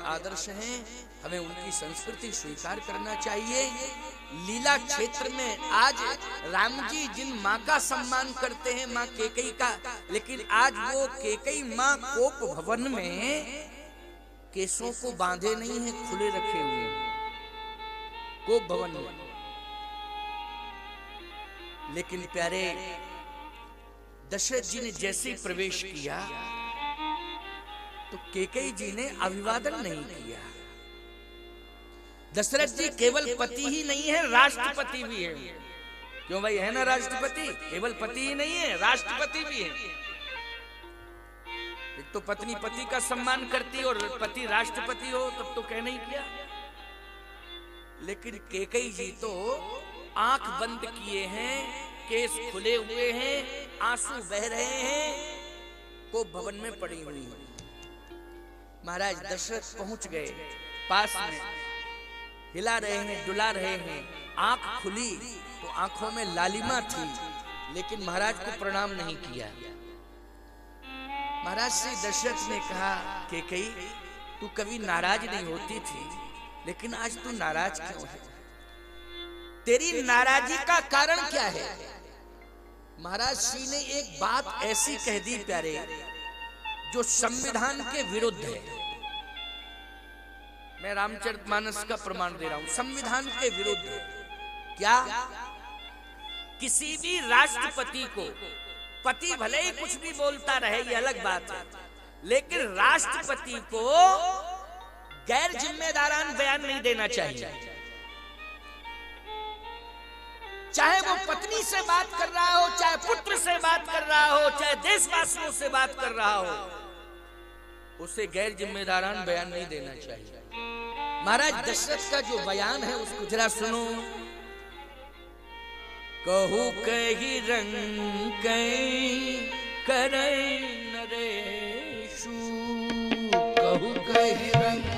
आदर्श हैं, हमें उनकी संस्कृति स्वीकार करना चाहिए। लीला क्षेत्र में आज राम जी जिन माँ का सम्मान करते हैं, माँ कैकेयी का, लेकिन आज वो कैकेयी माँ कोप भवन में केसों को बांधे नहीं है, खुले रखे हुए हैं कोप भवन में। लेकिन प्यारे दशरथ जी ने जैसे प्रवेश किया तो कैकेयी जी ने अभिवादन नहीं किया। दशरथ जी केवल पति ही नहीं है, राष्ट्रपति भी है। क्यों भाई, है ना राष्ट्रपति? केवल पति ही नहीं है, राष्ट्रपति भी है। एक तो पत्नी पति का सम्मान करती और पति राष्ट्रपति हो, तब तो कहना ही किया। लेकिन कैकेयी जी तो आंख बंद किए हैं, केस खुले हुए हैं, आंसू बह रहे हैं, को भवन में पड़ी हुई है। महाराज दशरथ पहुंच गए पास में, हिला रहे हैं, डुला रहे हैं। आंख खुली तो आंखों में लालिमा थी, लेकिन महाराज को प्रणाम नहीं किया। महाराज से दशरथ ने कहा, कैकेयी तू कभी नाराज नहीं होती थी, लेकिन आज तू नाराज क्यों है? तेरी नाराजी का कारण क्या है? महाराज श्री ने एक बात ऐसी कह दी प्यारे, जो संविधान के विरुद्ध है। मैं रामचरितमानस का प्रमाण दे रहा हूं, संविधान के विरुद्ध है। क्या? किसी भी राष्ट्रपति को, पति भले ही कुछ भी बोलता रहे, ये अलग बात है, लेकिन राष्ट्रपति को गैर जिम्मेदारान बयान नहीं देना चाहिए। चाहे वो पत्नी से बात कर रहा हो, चाहे पुत्र से बात कर रहा हो, चाहे देशवासियों से बात कर रहा हो, उसे गैर जिम्मेदारान बयान नहीं देना चाहिए। महाराज दशरथ का जो बयान है उसको जरा सुनो। कहू कही रंग कई करई नरेशु, कहू कही रंग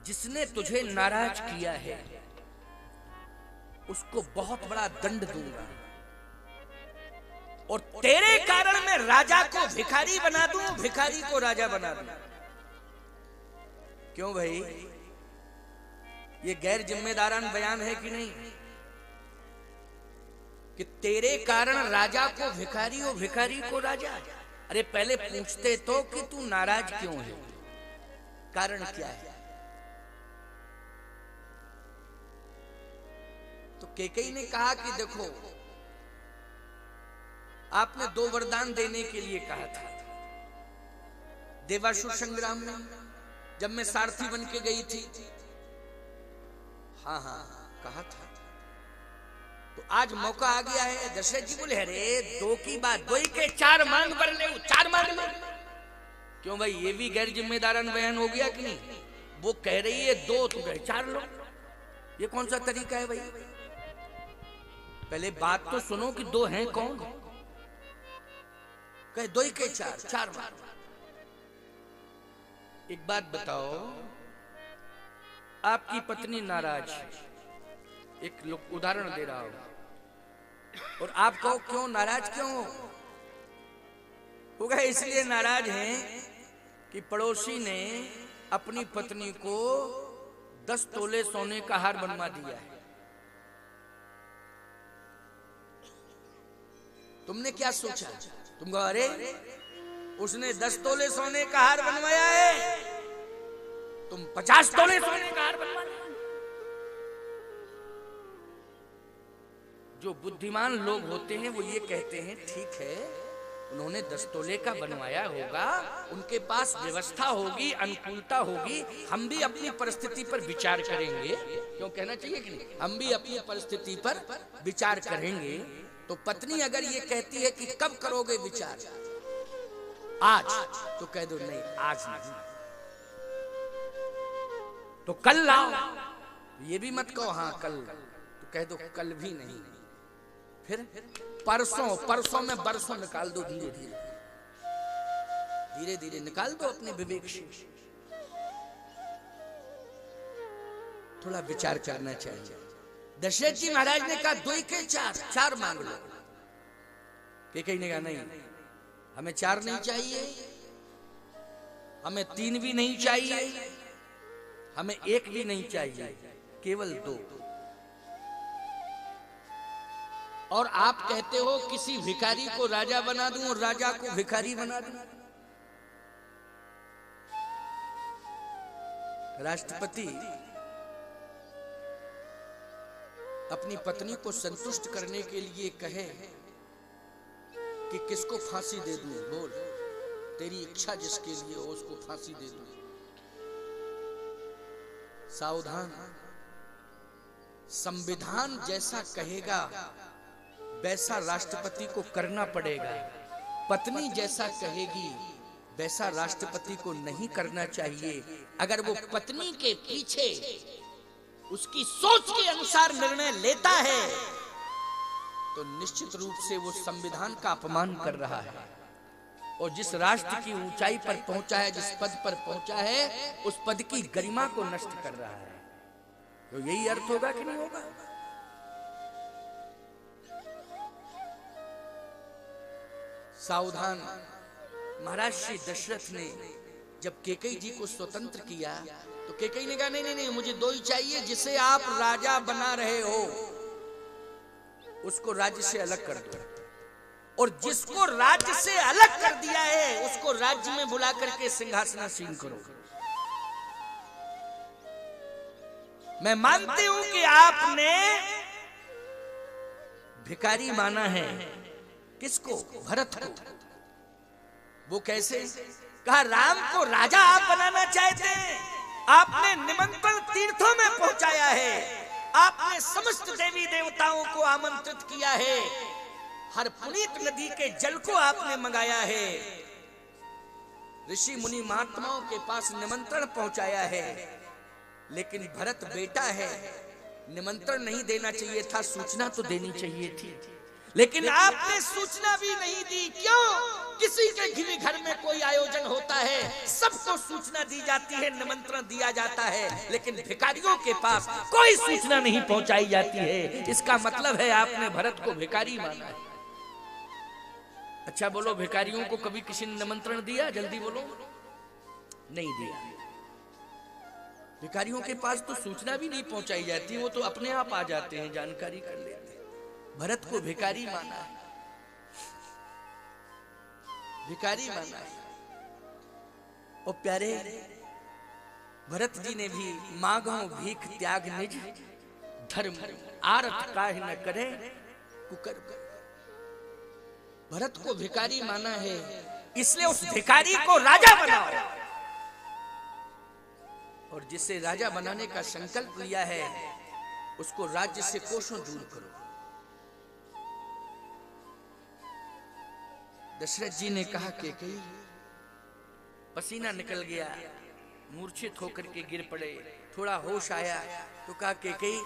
जिसने तुझे नाराज किया है उसको बहुत बड़ा दंड दूंगा, और तेरे कारण मैं राजा को भिखारी बना दूं, भिखारी को राजा बना दूं। क्यों भाई, ये गैर जिम्मेदारान बयान है कि नहीं? कि तेरे कारण राजा को भिखारी और भिखारी को राजा। अरे पहले पूछते तो कि तू नाराज क्यों है, कारण क्या है? तो कैकेयी ने कहा कि देखो, आपने 2 वरदान देने के लिए कहा था देवासुर संग्राम में, जब मैं सारथी बन के गई थी। हाँ कहा था। तो आज मौका आ गया है। दशरथ जी बोले, अरे 2 की बात, 2 के 4 मांग भर ले, 4 मांग ले। क्यों भाई, ये भी गैर जिम्मेदारान बयान हो गया कि नहीं? वो कह रही है 2, तो गए 4 लो। ये कौन सा तरीका है भाई? पहले बात तो सुनो कि 2 हैं कौन? कहे 2 के 4, 4 मांग। एक बात बताओ, आपकी पत्नी नाराज, एक उदाहरण दे रहा हूं, और आप कहो क्यों नाराज क्यों हो गए? इसलिए नाराज हैं कि पड़ोसी ने अपनी पत्नी को 10 तोले सोने का हार बनवा दिया है। तुमने क्या सोचा? तुम कहो अरे उसने 10 तोले सोने का हार बनवाया है, तुम 50 तोले सोने का हार बनवा। जो बुद्धिमान लोग होते हैं वो ये कहते हैं ठीक है, उन्होंने 10 तोले का बनवाया होगा, उनके पास व्यवस्था होगी, अनुकूलता होगी, हम भी अपनी परिस्थिति पर विचार करेंगे। क्यों कहना चाहिए कि नहीं, हम भी अपनी परिस्थिति पर विचार करेंगे। तो पत्नी अगर ये कहती है कि कब करोगे विचार, आज, तो कह दो नहीं आज नहीं, तो कल लाओ। ये भी मत कहो हाँ कल, तो कह दो कल भी नहीं, फिर परसों, परसों में बरसों निकाल दो, धीरे धीरे धीरे धीरे निकाल दो अपने विवेक से। थोड़ा विचार करना चाहिए। दशरथ जी महाराज ने कहा 2 के 4 मांग लो। कैकेयी ने कहा नहीं, हमें 4 नहीं चाहिए, हमें 3 भी नहीं चाहिए, हमें 1 भी नहीं चाहिए, केवल 2। और आप कहते हो किसी भिखारी को राजा बना दूं और राजा को भिखारी बना दूं। राष्ट्रपति अपनी पत्नी को संतुष्ट करने के लिए कहे कि किसको फांसी दे दूं, बोल तेरी इच्छा जिसके लिए हो उसको फांसी दे दूं। सावधान, संविधान जैसा कहेगा वैसा राष्ट्रपति को करना पड़ेगा, पत्नी जैसा कहेगी वैसा राष्ट्रपति को नहीं करना चाहिए। अगर वो पत्नी के पीछे उसकी सोच के अनुसार निर्णय लेता है तो निश्चित रूप से वो संविधान का अपमान कर रहा है, और जिस राष्ट्र की ऊंचाई पर पहुंचा है, जिस पद पर पहुंचा है, उस पद की गरिमा को नष्ट कर रहा है। तो यही अर्थ होगा कि नहीं होगा? सावधान। महाराज श्री दशरथ ने जब कैकेयी जी को स्वतंत्र किया तो कैकेयी ने कहा नहीं नहीं नहीं, मुझे 2 ही चाहिए, जिसे आप राजा बना रहे हो उसको राज्य से अलग कर दो, और जिसको राज्य से अलग कर दिया है उसको राज्य में बुला करके सिंहासनासीन करो। मैं मानती हूं कि आपने भिखारी माना है, किसको? भरत को। वो कैसे? कहा राम को राजा आप बनाना चाहते हैं, आपने निमंत्रण तीर्थों में पहुंचाया है, आपने समस्त देवी देवताओं को आमंत्रित किया है, हर पुनीत नदी के जल को आपने मंगाया है, ऋषि मुनि महात्माओं के पास निमंत्रण पहुंचाया है, लेकिन भरत बेटा है, निमंत्रण नहीं देना चाहिए था, सूचना तो देनी चाहिए थी, लेकिन आपने सूचना भी नहीं दी। क्यों? किसी के घर में कोई आयोजन होता है, सबको सूचना दी जाती है, निमंत्रण दिया जाता है, लेकिन भिखारियों के पास कोई सूचना नहीं पहुंचाई जाती है। इसका मतलब है आपने भरत को भिखारी माना है। अच्छा बोलो, भिखारियों को कभी किसी ने निमंत्रण दिया? जल्दी बोलो। नहीं दिया। भिखारियों के पास तो सूचना भी नहीं पहुंचाई जाती, वो तो अपने आप आ जाते हैं, जानकारी कर लेते हैं। भरत को भिखारी माना है, भिखारी माना है। और प्यारे भरत जी ने भी मांगो भीख त्याग निज धर्म, आरत काहे न करे कुकर्म। भरत को भिखारी माना है, इसलिए उस भिखारी को राजा बनाओ, और जिसे राजा बनाने का संकल्प लिया है उसको राज्य से कोसों दूर करो। दशरथ जी ने कहा कैकेयी, पसीना निकल गया, मूर्छित होकर के गिर पड़े, थोड़ा होश आया तो कहा कैकेयी,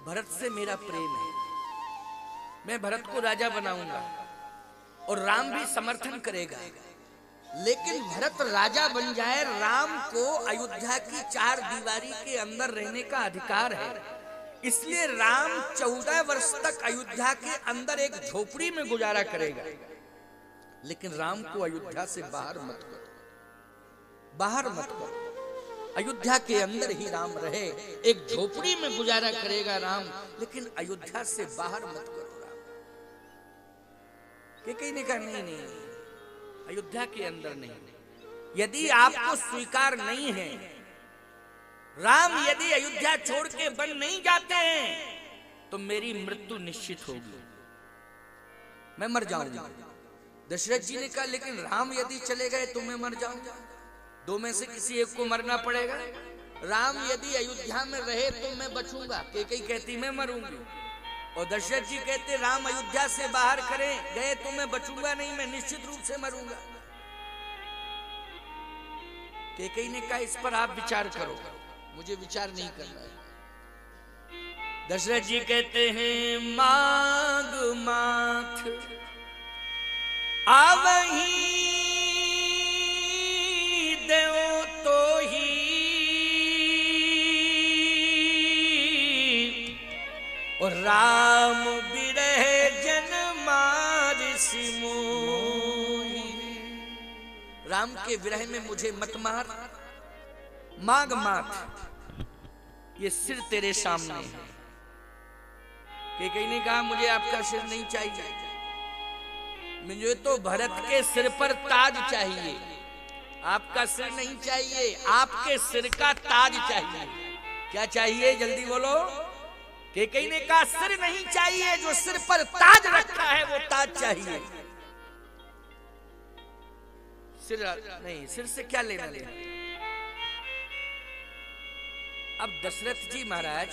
भरत से मेरा प्रेम है, मैं भरत को राजा बनाऊंगा और राम भी समर्थन करेगा, लेकिन भरत राजा बन जाए, राम को अयोध्या की 4 दीवारी के अंदर रहने का अधिकार है, इसलिए राम 14 वर्ष तक अयोध्या के अंदर एक झोपड़ी में गुजारा करेगा, लेकिन राम को अयोध्या से बाहर मत करो, बाहर मत करो, अयोध्या के अंदर ही राम रहे। एक झोपड़ी में गुजारा करेगा राम, लेकिन अयोध्या से बाहर मत करो राम। कैकेयी ने कहा नहीं नहीं, अयोध्या के अंदर नहीं। यदि आपको स्वीकार नहीं है, राम यदि अयोध्या छोड़ के वन नहीं जाते हैं तो मेरी मृत्यु निश्चित होगी, मैं मर जाऊंगा। दशरथ जी ने कहा लेकिन राम यदि चले गए तो मैं मर जाऊंगा, दो में से किसी एक को मरना पड़ेगा। राम यदि अयोध्या में रहे तो मैं बचूंगा, कैकेयी कहती मैं मरूंगी, और दशरथ जी कहते राम अयोध्या से बाहर करें गए तो मैं बचूंगा नहीं, मैं निश्चित रूप से मरूंगा। कैकेयी ने कहा इस पर आप विचार करो, मुझे विचार नहीं करना है। दशरथ जी कहते हैं मांग माथ आवही देओ तो ही, और राम बिरह जन मारिसि मोहि। राम के विरह में मुझे मत मार, मांग माथ, ये सिर तेरे सामने है। कैकेयी ने कहा मुझे आपका सिर नहीं चाहिए, मुझे तो भरत के सिर पर ताज चाहिए, आपका सिर नहीं चाहिए, आपके सिर का ताज चाहिए। क्या चाहिए जल्दी बोलो। कैकेयी ने कहा सिर नहीं चाहिए, जो सिर पर ताज रखा है वो ताज चाहिए। सिर नहीं, सिर से क्या लेना देना। अब दशरथ जी महाराज